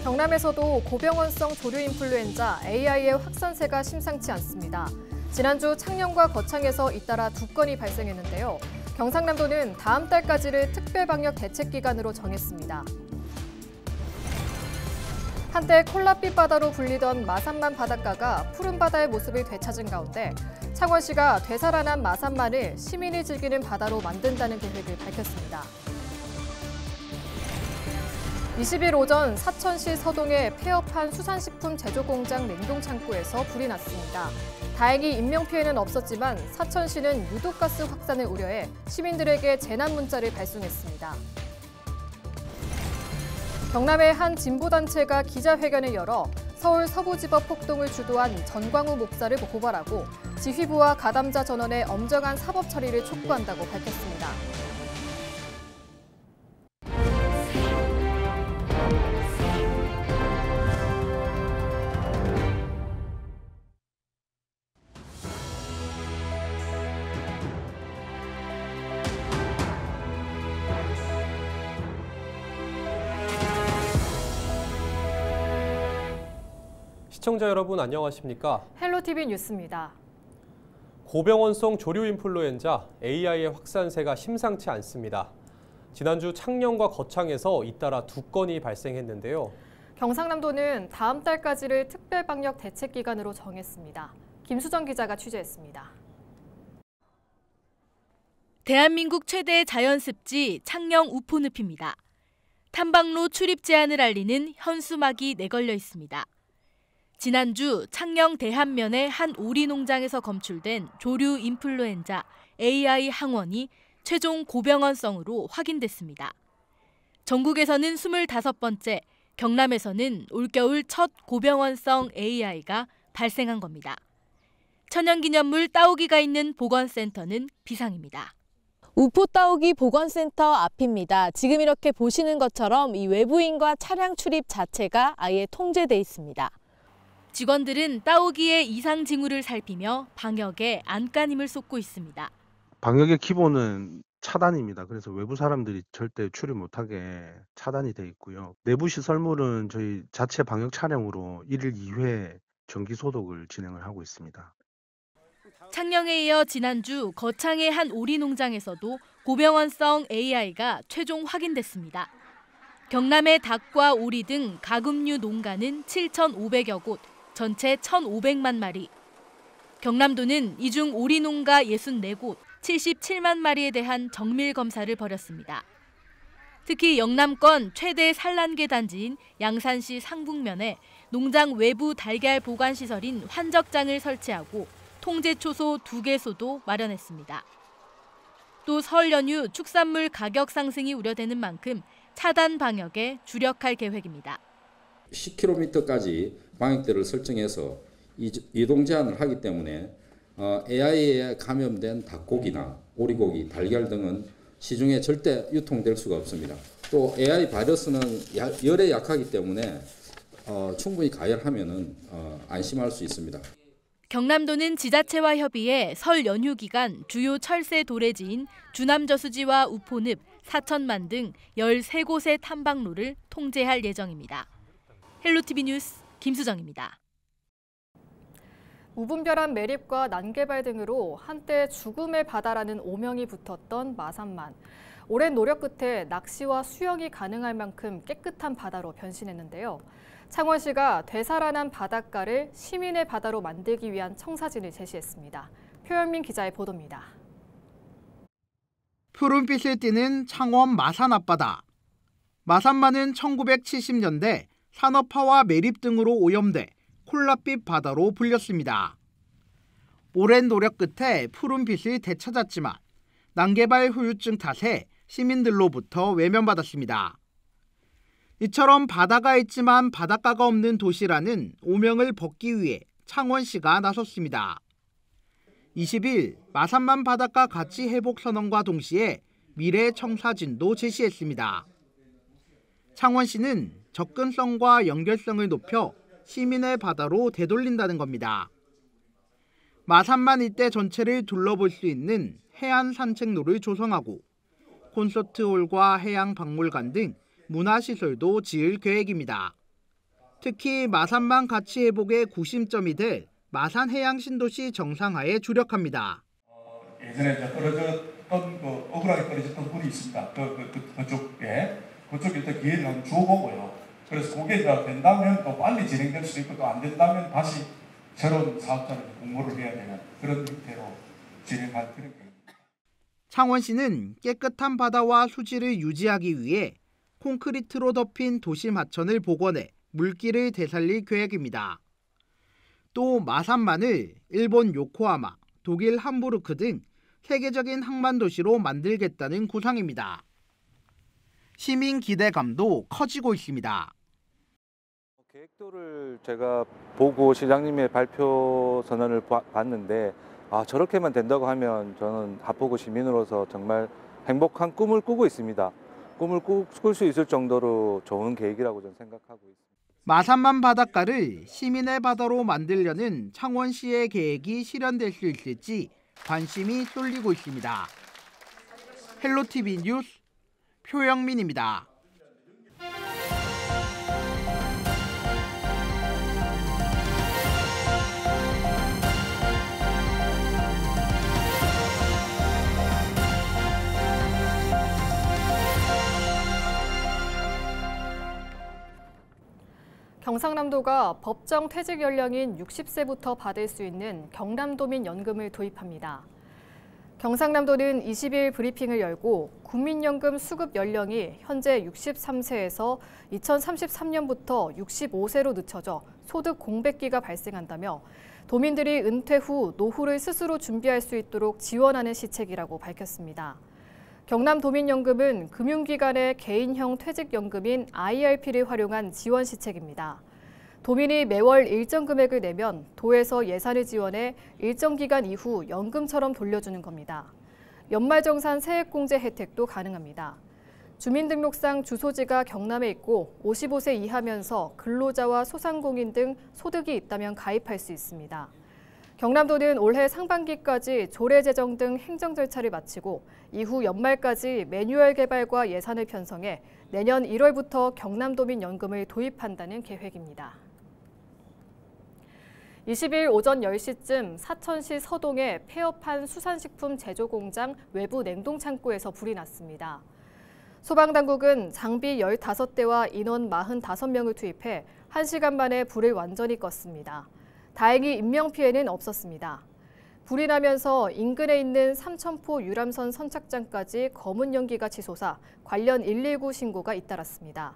경남에서도 고병원성 조류 인플루엔자 AI의 확산세가 심상치 않습니다. 지난주 창녕과 거창에서 잇따라 2건이 발생했는데요. 경상남도는 다음 달까지를 특별방역 대책기간으로 정했습니다. 한때 콜랏빛 바다로 불리던 마산만 바닷가가 푸른 바다의 모습을 되찾은 가운데 창원시가 되살아난 마산만을 시민이 즐기는 바다로 만든다는 계획을 밝혔습니다. 20일 오전 사천시 서동의 폐업한 수산식품 제조공장 냉동창고에서 불이 났습니다. 다행히 인명피해는 없었지만 사천시는 유독가스 확산을 우려해 시민들에게 재난 문자를 발송했습니다. 경남의 한 진보단체가 기자회견을 열어 서울 서부지법 폭동을 주도한 전광우 목사를 고발하고 지휘부와 가담자 전원의 엄정한 사법 처리를 촉구한다고 밝혔습니다. 시청자 여러분 안녕하십니까? 헬로티비 뉴스입니다. 고병원성 조류 인플루엔자 AI의 확산세가 심상치 않습니다. 지난주 창녕과 거창에서 잇따라 2건이 발생했는데요. 경상남도는 다음 달까지를 특별방역 대책기간으로 정했습니다. 김수정 기자가 취재했습니다. 대한민국 최대 자연습지 창녕 우포늪입니다. 탐방로 출입 제한을 알리는 현수막이 내걸려 있습니다. 지난주 창녕 대한면의 한 오리 농장에서 검출된 조류 인플루엔자 AI 항원이 최종 고병원성으로 확인됐습니다. 전국에서는 25번째, 경남에서는 올겨울 첫 고병원성 AI가 발생한 겁니다. 천연기념물 따오기가 있는 보건센터는 비상입니다. 우포 따오기 보건센터 앞입니다. 지금 이렇게 보시는 것처럼 이 외부인과 차량 출입 자체가 아예 통제돼 있습니다. 직원들은 따오기의 이상 징후를 살피며 방역에 안간힘을 쏟고 있습니다. 방역의 기본은 차단입니다. 그래서 외부 사람들이 절대 출입 못하게 차단이 돼 있고요. 내부 시설물은 저희 자체 방역 차량으로 1일 2회 정기 소독을 진행을 하고 있습니다. 창녕에 이어 지난주 거창의 한 오리 농장에서도 고병원성 AI가 최종 확인됐습니다. 경남의 닭과 오리 등 가금류 농가는 7,500여 곳, 전체 1,500만 마리. 경남도는 이 중 오리 농가 64곳, 77만 마리에 대한 정밀 검사를 벌였습니다. 특히 영남권 최대 산란계 단지인 양산시 상북면에 농장 외부 달걀 보관 시설인 환적장을 설치하고 통제 초소 2개소도 마련했습니다. 또 설 연휴 축산물 가격 상승이 우려되는 만큼 차단 방역에 주력할 계획입니다. 10km까지 방역대를 설정해서 이동 제한을 하기 때문에 AI에 감염된 닭고기나 오리고기, 달걀 등은 시중에 절대 유통될 수가 없습니다. 또 AI 바이러스는 열에 약하기 때문에 충분히 가열하면 안심할 수 있습니다. 경남도는 지자체와 협의해 설 연휴 기간 주요 철새 도래지인 주남저수지와 우포늪, 사천만 등 13곳의 탐방로를 통제할 예정입니다. 헬로티비 뉴스 김수정입니다. 무분별한 매립과 난개발 등으로 한때 죽음의 바다라는 오명이 붙었던 마산만. 오랜 노력 끝에 낚시와 수영이 가능할 만큼 깨끗한 바다로 변신했는데요. 창원시가 되살아난 바닷가를 시민의 바다로 만들기 위한 청사진을 제시했습니다. 표현민 기자의 보도입니다. 푸른빛을 띠는 창원 마산 앞바다. 마산만은 1970년대 산업화와 매립 등으로 오염돼 콜랏빛 바다로 불렸습니다. 오랜 노력 끝에 푸른빛을 되찾았지만 난개발 후유증 탓에 시민들로부터 외면받았습니다. 이처럼 바다가 있지만 바닷가가 없는 도시라는 오명을 벗기 위해 창원시가 나섰습니다. 20일 마산만 바닷가 가치 회복 선언과 동시에 미래 청사진도 제시했습니다. 창원시는 접근성과 연결성을 높여 시민의 바다로 되돌린다는 겁니다. 마산만 일대 전체를 둘러볼 수 있는 해안 산책로를 조성하고 콘서트홀과 해양 박물관 등 문화시설도 지을 계획입니다. 특히 마산만 가치 회복의 구심점이 될 마산 해양 신도시 정상화에 주력합니다. 예전에 이제 떨어졌던 억울하게 떨어졌던 분이 있습니다. 그쪽에 일단 기회를 한번 줘보고요. 그래서 그게 이제 된다면 또 빨리 진행될 수 있고 또 안 된다면 다시 새로운 사업자를 공모를 해야 되는 그런 형태로 진행할 그런 계획입니다. 창원시는 깨끗한 바다와 수질을 유지하기 위해 콘크리트로 덮인 도심 하천을 복원해 물길을 되살릴 계획입니다. 또 마산만을 일본 요코하마, 독일 함부르크 등 세계적인 항만 도시로 만들겠다는 구상입니다. 시민 기대감도 커지고 있습니다. 계획도를 제가 보고 시장님의 발표 선언을 봤는데 저렇게만 된다고 하면 저는 하포구 시민으로서 정말 행복한 꿈을 꾸고 있습니다. 꿈을 꿀 수 있을 정도로 좋은 계획이라고 저는 생각하고 있습니다. 마산만 바닷가를 시민의 바다로 만들려는 창원시의 계획이 실현될 수 있을지 관심이 쏠리고 있습니다. 헬로티비 뉴스 표영민입니다. 경상남도가 법정 퇴직 연령인 60세부터 받을 수 있는 경남도민 연금을 도입합니다. 경상남도는 20일 브리핑을 열고 국민연금 수급 연령이 현재 63세에서 2033년부터 65세로 늦춰져 소득 공백기가 발생한다며 도민들이 은퇴 후 노후를 스스로 준비할 수 있도록 지원하는 시책이라고 밝혔습니다. 경남도민연금은 금융기관의 개인형 퇴직연금인 IRP를 활용한 지원 시책입니다. 도민이 매월 일정 금액을 내면 도에서 예산을 지원해 일정 기간 이후 연금처럼 돌려주는 겁니다. 연말정산 세액공제 혜택도 가능합니다. 주민등록상 주소지가 경남에 있고 55세 이하면서 근로자와 소상공인 등 소득이 있다면 가입할 수 있습니다. 경남도는 올해 상반기까지 조례 제정 등 행정 절차를 마치고 이후 연말까지 매뉴얼 개발과 예산을 편성해 내년 1월부터 경남도민연금을 도입한다는 계획입니다. 20일 오전 10시쯤 사천시 서동의 폐업한 수산식품 제조공장 외부 냉동창고에서 불이 났습니다. 소방당국은 장비 15대와 인원 45명을 투입해 1시간 만에 불을 완전히 껐습니다. 다행히 인명피해는 없었습니다. 불이 나면서 인근에 있는 삼천포 유람선 선착장까지 검은 연기가 치솟아 관련 119 신고가 잇따랐습니다.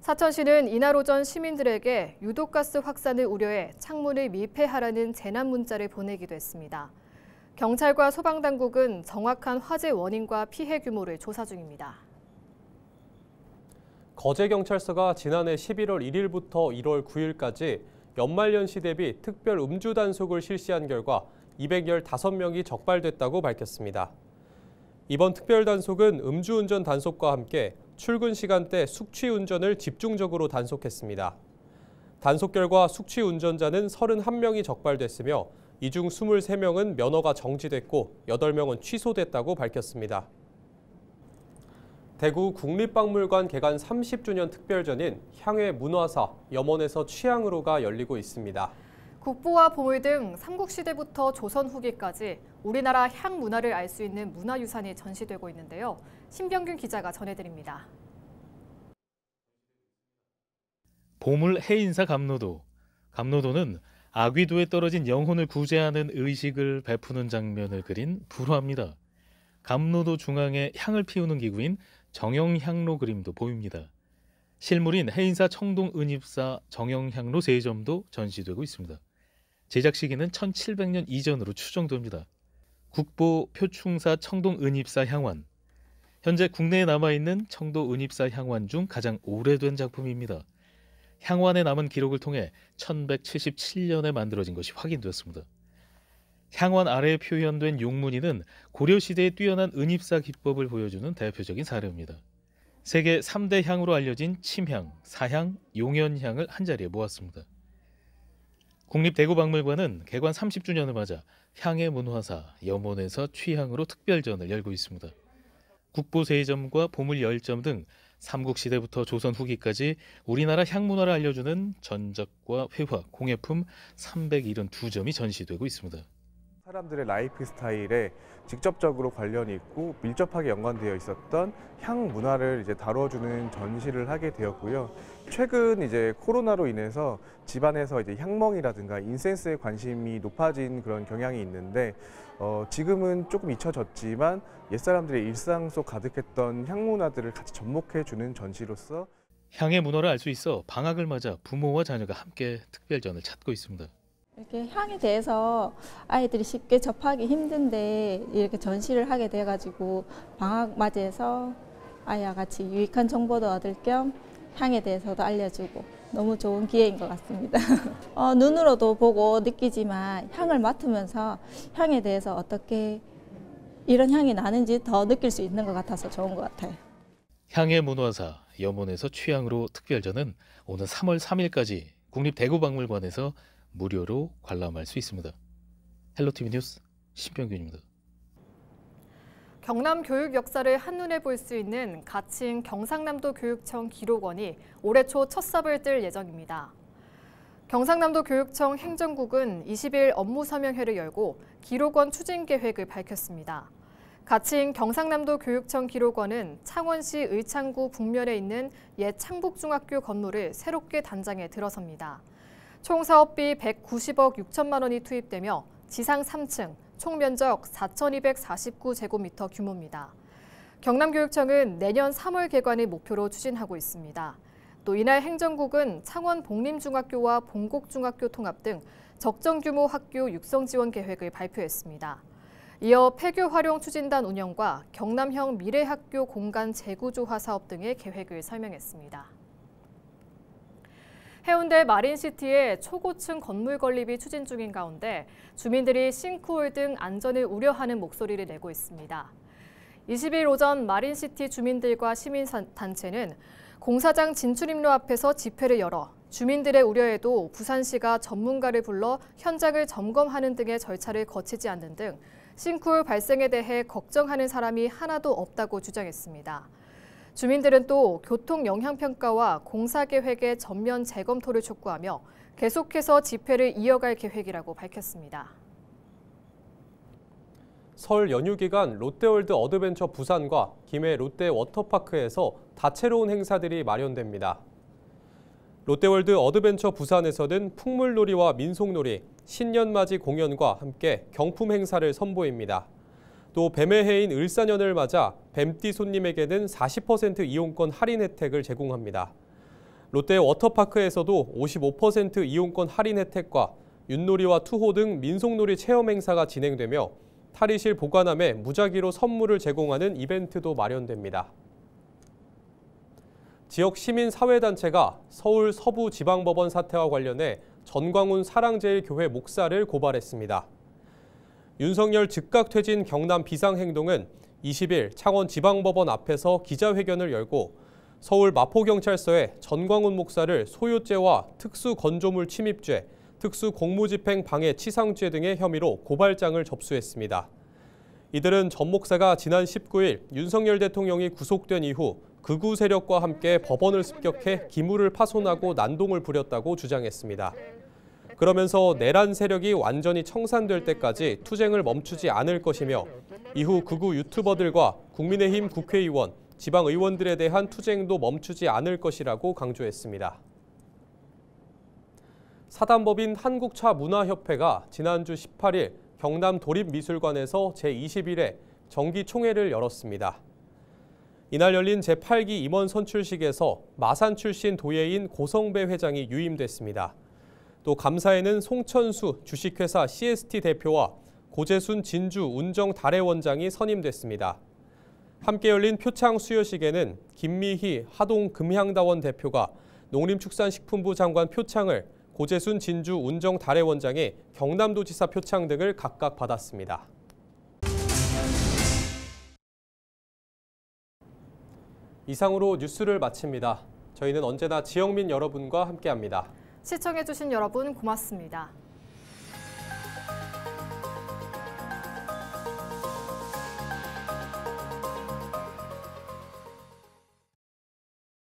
사천시는 이날 오전 시민들에게 유독가스 확산을 우려해 창문을 밀폐하라는 재난 문자를 보내기도 했습니다. 경찰과 소방당국은 정확한 화재 원인과 피해 규모를 조사 중입니다. 거제경찰서가 지난해 11월 1일부터 1월 9일까지 연말연시 대비 특별 음주 단속을 실시한 결과 215명이 적발됐다고 밝혔습니다. 이번 특별 단속은 음주운전 단속과 함께 출근 시간대 숙취운전을 집중적으로 단속했습니다. 단속 결과 숙취운전자는 31명이 적발됐으며 이 중 23명은 면허가 정지됐고 8명은 취소됐다고 밝혔습니다. 대구 국립박물관 개관 30주년 특별전인 향회 문화사 염원에서 취향으로가 열리고 있습니다. 국보와 보물 등 삼국시대부터 조선 후기까지 우리나라 향 문화를 알 수 있는 문화유산이 전시되고 있는데요. 신병균 기자가 전해드립니다. 보물 해인사 감로도. 감로도는 아귀도에 떨어진 영혼을 구제하는 의식을 베푸는 장면을 그린 불화입니다. 감로도 중앙에 향을 피우는 기구인 정영향로 그림도 보입니다. 실물인 해인사 청동은입사 정영향로 3점도 전시되고 있습니다. 제작 시기는 1700년 이전으로 추정됩니다. 국보 표충사 청동은입사 향환. 현재 국내에 남아있는 청도은입사 향환 중 가장 오래된 작품입니다. 향환에 남은 기록을 통해 1177년에 만들어진 것이 확인되었습니다. 향환 아래에 표현된 용문이는 고려시대의 뛰어난 은입사 기법을 보여주는 대표적인 사례입니다. 세계 3대 향으로 알려진 침향, 사향, 용연향을 한자리에 모았습니다. 국립대구박물관은 개관 30주년을 맞아 향의 문화사 염원에서 취향으로 특별전을 열고 있습니다. 국보 3점과 보물 10점 등 삼국시대부터 조선 후기까지 우리나라 향문화를 알려주는 전작과 회화, 공예품 372점이 전시되고 있습니다. 사람들의 라이프 스타일에 직접적으로 관련이 있고 밀접하게 연관되어 있었던 향 문화를 이제 다뤄주는 전시를 하게 되었고요. 최근 이제 코로나로 인해서 집안에서 이제 향멍이라든가 인센스에 관심이 높아진 그런 경향이 있는데 지금은 조금 잊혀졌지만 옛사람들의 일상 속 가득했던 향 문화들을 같이 접목해주는 전시로서 향의 문화를 알 수 있어 방학을 맞아 부모와 자녀가 함께 특별전을 찾고 있습니다. 이렇게 향에 대해서 아이들이 쉽게 접하기 힘든데 이렇게 전시를 하게 돼가지고 방학 맞이해서 아이와 같이 유익한 정보도 얻을 겸 향에 대해서도 알려주고 너무 좋은 기회인 것 같습니다. 눈으로도 보고 느끼지만 향을 맡으면서 향에 대해서 어떻게 이런 향이 나는지 더 느낄 수 있는 것 같아서 좋은 것 같아요. 향의 문화사 염원에서 취향으로 특별전은 오는 3월 3일까지 국립대구박물관에서 무료로 관람할 수 있습니다. 헬로티비 뉴스 신병균입니다. 경남 교육 역사를 한눈에 볼 수 있는 가칭 경상남도 교육청 기록원이 올해 초 첫 삽을 뜰 예정입니다. 경상남도 교육청 행정국은 20일 업무 서명회를 열고 기록원 추진 계획을 밝혔습니다. 가칭 경상남도 교육청 기록원은 창원시 의창구 북면에 있는 옛 창북중학교 건물을 새롭게 단장에 들어섭니다. 총 사업비 190억 6천만 원이 투입되며 지상 3층, 총 면적 4,249제곱미터 규모입니다. 경남교육청은 내년 3월 개관을 목표로 추진하고 있습니다. 또 이날 행정국은 창원 복림중학교와 봉곡중학교 통합 등 적정 규모 학교 육성 지원 계획을 발표했습니다. 이어 폐교 활용 추진단 운영과 경남형 미래학교 공간 재구조화 사업 등의 계획을 설명했습니다. 해운대 마린시티의 초고층 건물 건립이 추진 중인 가운데 주민들이 싱크홀 등 안전을 우려하는 목소리를 내고 있습니다. 20일 오전 마린시티 주민들과 시민단체는 공사장 진출입로 앞에서 집회를 열어 주민들의 우려에도 부산시가 전문가를 불러 현장을 점검하는 등의 절차를 거치지 않는 등 싱크홀 발생에 대해 걱정하는 사람이 하나도 없다고 주장했습니다. 주민들은 또 교통 영향평가와 공사계획의 전면 재검토를 촉구하며 계속해서 집회를 이어갈 계획이라고 밝혔습니다. 설 연휴 기간 롯데월드 어드벤처 부산과 김해 롯데 워터파크에서 다채로운 행사들이 마련됩니다. 롯데월드 어드벤처 부산에서는 풍물놀이와 민속놀이, 신년맞이 공연과 함께 경품 행사를 선보입니다. 또 뱀의 해인 을사년을 맞아 뱀띠 손님에게는 40% 이용권 할인 혜택을 제공합니다. 롯데 워터파크에서도 55% 이용권 할인 혜택과 윷놀이와 투호 등 민속놀이 체험 행사가 진행되며 탈의실 보관함에 무작위로 선물을 제공하는 이벤트도 마련됩니다. 지역 시민사회단체가 서울 서부지방법원 사태와 관련해 전광훈 사랑제일교회 목사를 고발했습니다. 윤석열 즉각 퇴진 경남 비상행동은 20일 창원지방법원 앞에서 기자회견을 열고 서울 마포경찰서에 전광훈 목사를 소유죄와 특수건조물 침입죄, 특수공무집행 방해 치상죄 등의 혐의로 고발장을 접수했습니다. 이들은 전 목사가 지난 19일 윤석열 대통령이 구속된 이후 극우 세력과 함께 법원을 습격해 기물을 파손하고 난동을 부렸다고 주장했습니다. 그러면서 내란 세력이 완전히 청산될 때까지 투쟁을 멈추지 않을 것이며 이후 극우 유튜버들과 국민의힘 국회의원, 지방의원들에 대한 투쟁도 멈추지 않을 것이라고 강조했습니다. 사단법인 한국차문화협회가 지난주 18일 경남 도립미술관에서 제21회 정기총회를 열었습니다. 이날 열린 제8기 임원 선출식에서 마산 출신 도예인 고성배 회장이 유임됐습니다. 또 감사에는 송천수 주식회사 CST 대표와 고재순 진주 운정 달해 원장이 선임됐습니다. 함께 열린 표창 수여식에는 김미희 하동 금향다원 대표가 농림축산식품부 장관 표창을, 고재순 진주 운정 달해 원장이 경남도지사 표창 등을 각각 받았습니다. 이상으로 뉴스를 마칩니다. 저희는 언제나 지역민 여러분과 함께합니다. 시청해주신 여러분 고맙습니다.